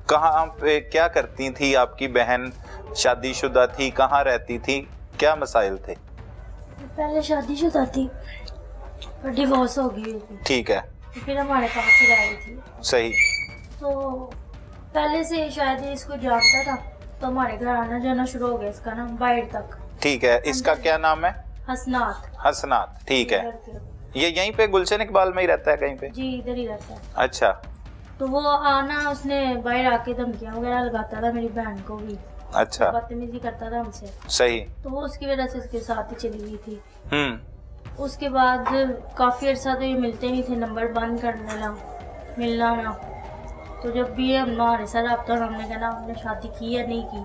कहाँ पे क्या करती थी आपकी बहन? शादीशुदा थी, कहाँ रहती थी, क्या मसाइल थे? पहले शादीशुदा थी पर डिवोर्स हो गई थी, ठीक है, तो फिर हमारे पास ही रही थी। सही। तो पहले से शायद ये इसको जानता था, तो हमारे घर आना जाना शुरू हो गया इसका ना बाहर तक। ठीक है, इसका क्या नाम है? हसनात। हसनात, ठीक है। इधर के। ये यहीं पे गुलशन इकबाल में ही रहता है कहीं पे? जी इधर ही रहता है। अच्छा, तो वो आना उसने बाहर आके धमकियां वगैरह लगाता था मेरी बहन को भी, अच्छा, बदतमीजी करता था हमसे, सही। तो वो उसकी वजह से उसके साथ ही चली गई थी। उसके बाद काफ़ी अर्सा तो ये मिलते नहीं थे, नंबर बंद करने लगा, मिलना ना। तो जब भी ये हमारे साथ रब्ता, हमने कहना हमने शादी की या नहीं की,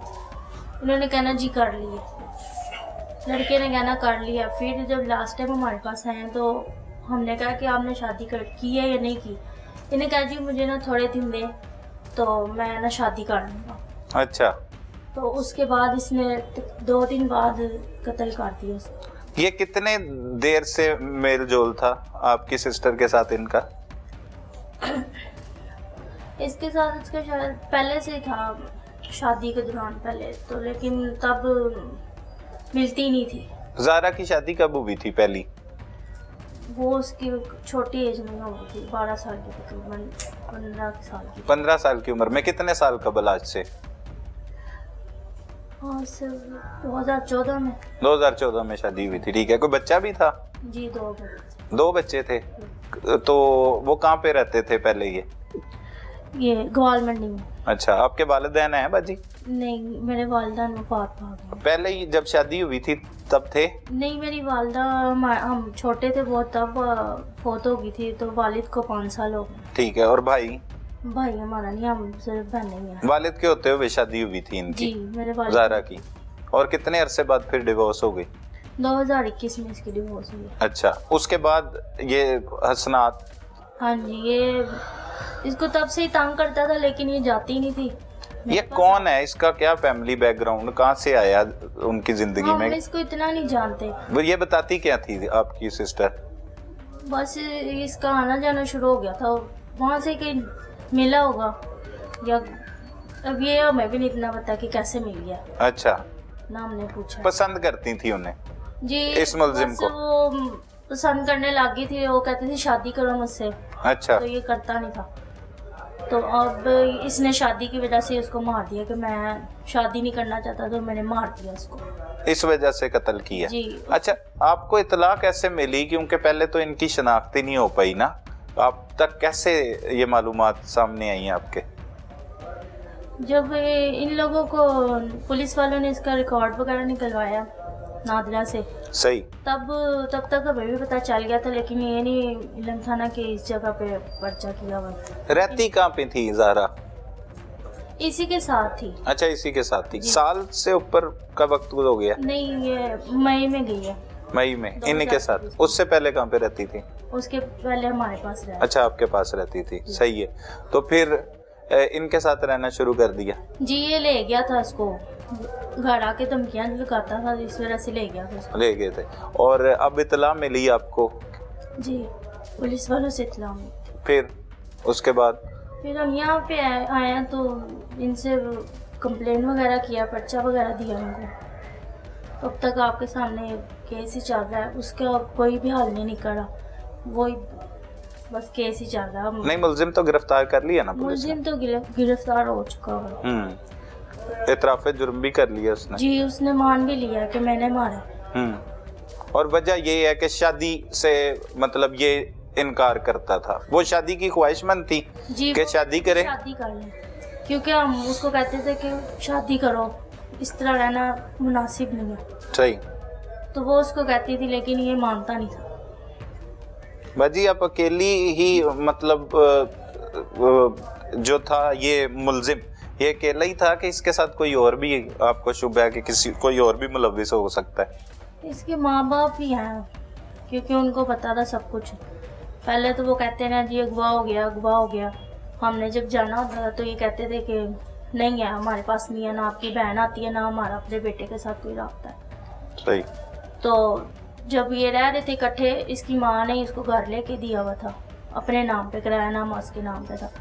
उन्होंने कहना जी कर ली है, लड़के ने कहना कर लिया। फिर जब लास्ट टाइम हमारे पास आए तो हमने कहा कि आपने शादी की है या नहीं की। इन्हें कहा जी मुझे ना थोड़े दिन दे तो मैं ना शादी कर लूँगा। अच्छा, तो उसके बाद इसने 2 दिन बाद कत्ल कर दिया उसको। ये कितने देर से मेल जोल था आपकी सिस्टर के साथ इनका? इसके साथ इसका शायद पहले से ही था, शादी के दौरान पहले तो, लेकिन तब मिलती नहीं थी। ज़ारा की शादी कब हुई थी पहली? वो उसकी छोटी एज में हो गई थी, 12 साल की तकरीबन, 15 साल की। 15 साल की उम्र में। कितने साल कबल आज से? हाँ सर, 2014 में। 2014 में शादी हुई थी, ठीक है। कोई बच्चा भी था? जी 2 बच्चे। 2 बच्चे थे। तो वो कहाँ पे रहते थे पहले ये ग्वाल मंडी में। अच्छा, आपके वालिदैन हैं बाजी? नहीं, मेरे वालिदान वफात पा गए। पहले ही जब शादी हुई थी तब थे? नहीं, मेरी वालिदा, हम छोटे थे बहुत तब फौत हो गई थी, तो वालिद को 5 साल हो गए। ठीक है। और भाई? भाई हमारा नहीं, हम सिर्फ बहन नहीं है। वालिद के होते हुए शादी हुई थी इनकी? जी मेरे वालिद। ज़ारा की। और कितने अरसे बाद फिर डिवोर्स हो गई? 2021 में इसकी डिवोर्स हुई। अच्छा, उसके बाद ये हसनात? हाँ जी, ये इसको तब से ही तंग करता था, लेकिन ये जाती नहीं थी। ये कौन है? इसका क्या फैमिली बैकग्राउंड, कहाँ से आया उनकी जिंदगी में? हम इसको इतना नहीं जानते। वो ये बताती क्या थी आपकी सिस्टर? बस इसका आना जाना शुरू हो गया था, वहाँ से कहीं मिला होगा, या अब ये हमें भी नहीं इतना पता कि कैसे मिल गया। अच्छा, ना हमने पूछा। पसंद करती थी उन्हें जी इस मुलजिम को? वो पसंद करने लगी थी, वो कहती थी शादी करो मुझसे। अच्छा, तो ये करता नहीं था, तो अब इसने शादी की वजह से उसको मार दिया कि मैं शादी नहीं करना चाहता, तो मैंने मार दिया उसको, इस वजह से कत्ल किया? जी। अच्छा, आपको इतला कैसे मिली? क्योंकि पहले तो इनकी शनाख्त ही नहीं हो पाई ना, आप तक कैसे ये मालूमात सामने आई हैं आपके? जब इन लोगों को पुलिस वालों ने इसका रिकॉर्ड वगैरह निकलवाया नादरा से, सही। तब तक हमें भी पता चल गया था, लेकिन ये नहीं इल्म था ना कि इस जगह पे पर्चा किया हुआ। रहती कहाँ पे थी ज़ारा? इसी के साथ थी। अच्छा, इसी के साथ थी। साल से ऊपर का वक्त हो गया? नहीं, ये मई में गई है। मई में इन्हीं के साथ? उससे पहले कहाँ पे रहती थी? उसके पहले हमारे पास रहा। अच्छा, आपके पास रहती थी, सही है। तो फिर इनके साथ रहना शुरू कर दिया? जी, ये ले गया था उसको, घर आके धमकियां लगाता था, इस वजह से ले गया था उसको। ले गए थे। और अब इतला मिली आपको? जी, पुलिस वालों से इत्तला मिली। फिर उसके बाद फिर हम यहाँ पे आए हैं, तो इनसे कंप्लेन वगैरह किया, पर्चा वगैरह दिया उनको। अब तक आपके सामने केस ही चल रहा है, उसका कोई भी हल नहीं निकला, वही बस केस ही चल रहा है। नहीं, मुलजिम तो गिरफ्तार कर लिया ना पुलिस ने? मुलजिम तो गिरफ्तार हो चुका है। इतराफ़े जुर्म भी कर लिया उसने? जी, उसने मान भी लिया कि मैंने मारा। और वजह ये है कि शादी से मतलब ये इनकार करता था। वो शादी की ख्वाहिशमंद थी जी, कि शादी करे? शादी कर ले, क्योंकि हम उसको कहते थे कि शादी करो, इस तरह रहना मुनासिब नहीं है। सही। तो वो उसको कहती थी, लेकिन ये मानता नहीं था। बाजी, आप अकेली ही मतलब जो था ये मुलजिम, ये अकेला ही था कि इसके साथ कोई और भी आपको शुबह है कि किसी कोई और भी मुलविस हो सकता है? इसके माँ बाप भी हैं, क्योंकि उनको पता था सब कुछ। पहले तो वो कहते ना जी अगवा हो गया, अगवा हो गया। हमने जब जाना होता था तो ये कहते थे कि नहीं है हमारे पास, नहीं है ना आपकी बहन आती है, ना हमारा अपने बेटे के साथ कोई रब्ता है। सही। तो जब ये रह रहे थे इकट्ठे, इसकी माँ ने इसको घर लेके दिया हुआ था, अपने नाम पे, किराया नाम उसके नाम पे था।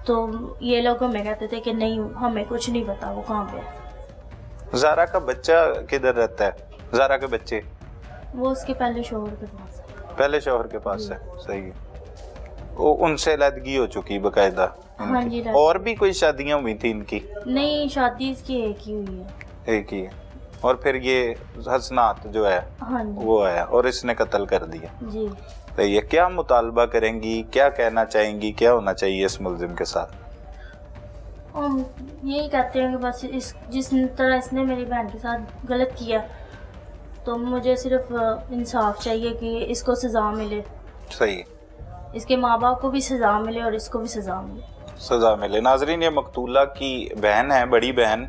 तो ये लोग हमें कहते थे कि नहीं हमें कुछ नहीं पता वो कहाँ पे है। ज़ारा का बच्चा किधर रहता है? ज़ारा के बच्चे वो उसके पहले शोहर के पास है। पहले शौहर के पास है, सही है। वो उनसे अलहदगी हो चुकी बकायदा हाँ इनकी? जी, और भी कोई शादियां हुई थी इनकी? नहीं, शादी इसकी एक ही हुई है। एक ही है। और फिर ये हसनात जो है हाँ जी, वो आया और इसने कत्ल कर दिया। जी। तो ये क्या मुतालबा करेंगी, क्या कहना चाहेंगी, क्या होना चाहिए इस मुलजिम के साथ? हम यही कहते हैं कि बस जिस तरह इसने मेरी बहन के साथ गलत किया तो मुझे सिर्फ इंसाफ चाहिए कि इसको सज़ा मिले, सही है, इसके माँ बाप को भी सज़ा मिले और इसको भी सज़ा मिले, सजा मिले। नाजरीन, ये मकतूला की बहन है, बड़ी बहन,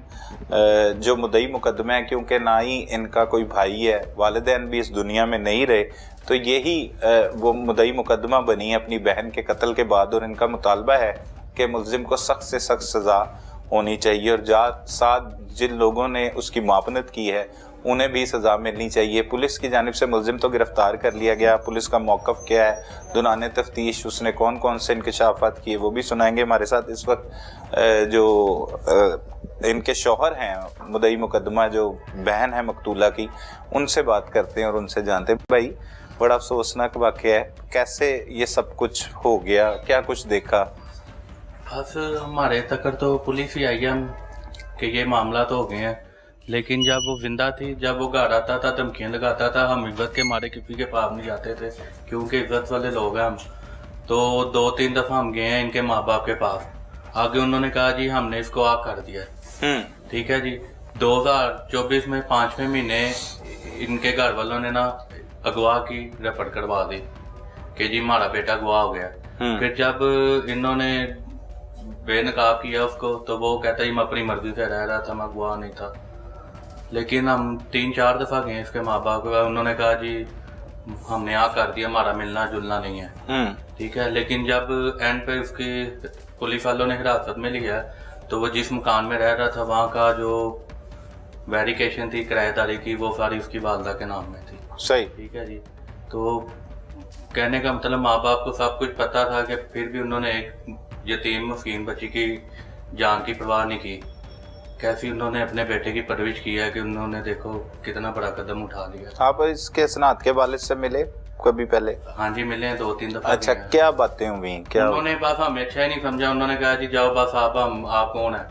जो मुद्दई मुकदमा है, क्योंकि ना ही इनका कोई भाई है, वालिदैन भी इस दुनिया में नहीं रहे, तो यही वो मुद्दई मुकदमा बनी है अपनी बहन के कत्ल के बाद। और इनका मुतालबा है कि मुलजिम को सख्त से सख्त सज़ा होनी चाहिए और साथ जिन लोगों ने उसकी मुआवनत की है उन्हें भी सज़ा मिलनी चाहिए। पुलिस की जानिब से मुलजिम तो गिरफ्तार कर लिया गया, पुलिस का मौक़िफ़ क्या है, दुराने तफ्तीश उसने कौन कौन से इंकशाफात किए वो भी सुनाएंगे। हमारे साथ इस वक्त जो इनके शौहर हैं, मुद्दई मुकदमा जो बहन है मकतूला की, उनसे बात करते हैं और उनसे जानते हैं। भाई, बड़ा अफसोसनाक वाक़या है, कैसे ये सब कुछ हो गया, क्या कुछ देखा? बस हमारे तक तो पुलिस ही आई है कि ये मामला तो हो गए हैं, लेकिन जब वो जिंदा थी, जब वो घर आता था, धमकियाँ लगाता था, हम इज्जत के मारे किसी के पास नहीं जाते थे क्योंकि इज्जत वाले लोग हैं हम। तो 2-3 दफ़ा हम गए हैं इनके माँ बाप के पास, आगे उन्होंने कहा जी हमने इसको आग कर दिया है। ठीक है जी। 2024 में 5वें महीने इनके घर वालों ने ना अगवा की रिपोर्ट करवा दी कि जी हमारा बेटा अगवा हो गया। फिर जब इन्होंने बेनकाब किया उसको तो वो कहता ही मैं अपनी मर्जी से रह रहा था, मैं अगवा नहीं था। लेकिन हम 3-4 दफ़ा गए इसके माँ बाप को, उन्होंने कहा जी हमने आ कर दिया, हमारा मिलना जुलना नहीं है। ठीक है। लेकिन जब एंड पे उसकी पुलिस वालों ने हिरासत में लिया तो वो जिस मकान में रह रहा था वहाँ का जो वेरिफिकेशन थी किराएदारी की वो सारी उसकी वालदा के नाम में थी। सही। ठीक है जी। तो कहने का मतलब माँ बाप को सब कुछ पता था कि फिर भी उन्होंने एक यतीम मस्कीन बच्ची की जान की परवाह नहीं की। कैसी उन्होंने अपने बेटे की परवरिश की है कि उन्होंने देखो कितना बड़ा कदम उठा लिया। आप इसके सनात के वालिद से मिले कभी पहले? हाँ जी, मिले हैं 2-3 दफा। अच्छा, क्या बातें हुई? क्या उन्होंने बस हमें अच्छा ही नहीं समझा। उन्होंने कहा जी जाओ बस आप कौन है,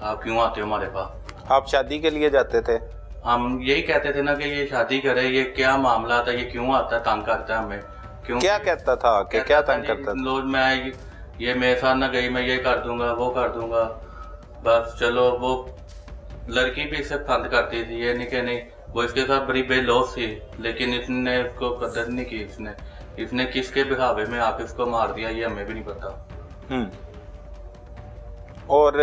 आप क्यों आते हो हमारे पास? आप शादी के लिए जाते थे? हम यही कहते थे ना कि ये शादी करे, ये क्या मामला था, ये क्यों आता है, तंग करता है हमें क्यों? क्या कहता था कि क्या तंग करता था? लोग मैं ये मेरे साथ ना गई, मैं ये कर दूंगा वो कर दूंगा। बस चलो, वो लड़की भी इससे पसंद करती थी, ये नहीं कि नहीं, वो इसके साथ बड़ी बेलौस थी, लेकिन इसने उसको कदर नहीं की। इसने किसके बिहावे में आके उसको मार दिया ये हमें भी नहीं पता। और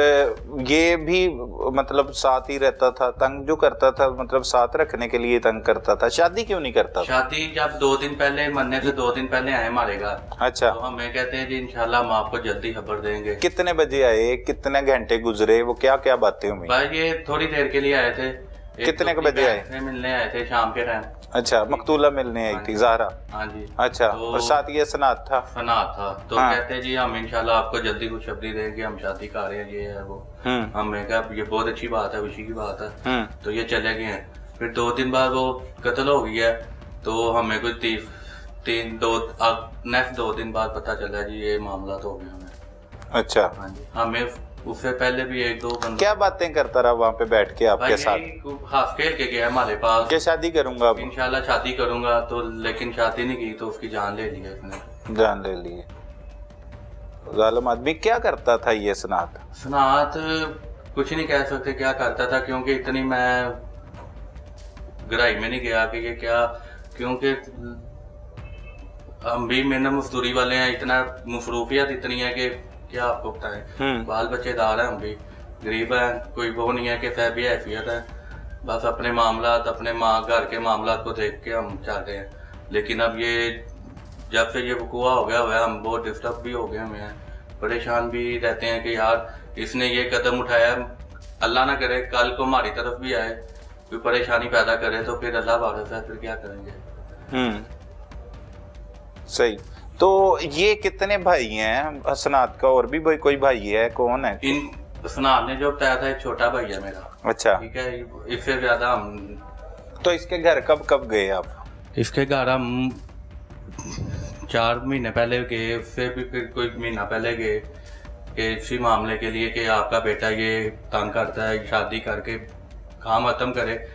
ये भी मतलब साथ ही रहता था, तंग जो करता था मतलब साथ रखने के लिए तंग करता था। शादी क्यों नहीं करता? शादी जब 2 दिन पहले, मरने से 2 दिन पहले आए हमारे घर। अच्छा। तो हमें कहते हैं जी इंशाल्लाह हम आपको जल्दी खबर देंगे। कितने बजे आए, कितने घंटे गुजरे, वो क्या क्या बातें हुई? भाई ये थोड़ी देर के लिए आए थे। कितने के बजे आए? मिलने आए थे शाम के टाइम। अच्छा, मकतूला मिलने आई थी, ज़हरा? हाँ जी। अच्छा। तो और साथ ये सनात था? सनात था। तो हाँ। कहते हैं जी हम इंशाल्लाह आपको जल्दी खुशखबरी देंगे, हम शादी कर रहे हैं, ये है वो। हमें कहा ये बहुत अच्छी बात है, खुशी की बात है। तो ये चले गए हैं। फिर 2 दिन बाद वो कत्ल हो गया। तो हमें कुछ नेक्स्ट 2 दिन बाद पता चला जी ये मामला तो हो गया हमें। अच्छा। हाँ जी। हमें उससे पहले भी 1-2 बंदे। क्या बातें करता रहा वहाँ पे बैठ के आपके साथ? हंस खेल के गया हमारे पास कि शादी करूंगा अब, इंशाल्लाह शादी करूंगा। तो लेकिन शादी नहीं की तो उसकी जान ले ली है इसने। जान ले लिए। जालिम आदमी। क्या करता था ये सनात? सनात कुछ नहीं कह सकते क्या करता था, क्योंकि इतनी मैं गहराई में नहीं गया कि ये क्या, क्योंकि हम भी मेहनत मजदूरी वाले हैं, इतना मसरूफियत इतनी है कि क्या आपको बताएं। बाल बच्चेदार हैं, हम भी गरीब हैं, कोई वो नहीं है कि साहबी हैसियत है। बस अपने मामलात, अपने घर के मामलात को देख के हम चाहते हैं। लेकिन अब ये जब से ये वकूआ हो गया हुआ है, हम बहुत डिस्टर्ब भी हो गए हैं, परेशान भी रहते हैं कि यार इसने ये कदम उठाया, अल्लाह ना करे कल को हमारी तरफ भी आए, कोई परेशानी पैदा करे तो फिर अल्लाह वारस है, फिर क्या करेंगे। सही। तो ये कितने भाई हैं हसनात का? और भी कोई भाई है? कौन है? इन हसनात ने जो बताया था एक छोटा भाई है मेरा। अच्छा, ठीक है, इससे ज्यादा हम। तो इसके घर कब कब गए आप? इसके घर हम 4 महीने पहले गए, उससे भी फिर कोई महीना पहले गए कि इसी मामले के लिए कि आपका बेटा ये तंग करता है, शादी करके काम खत्म करे।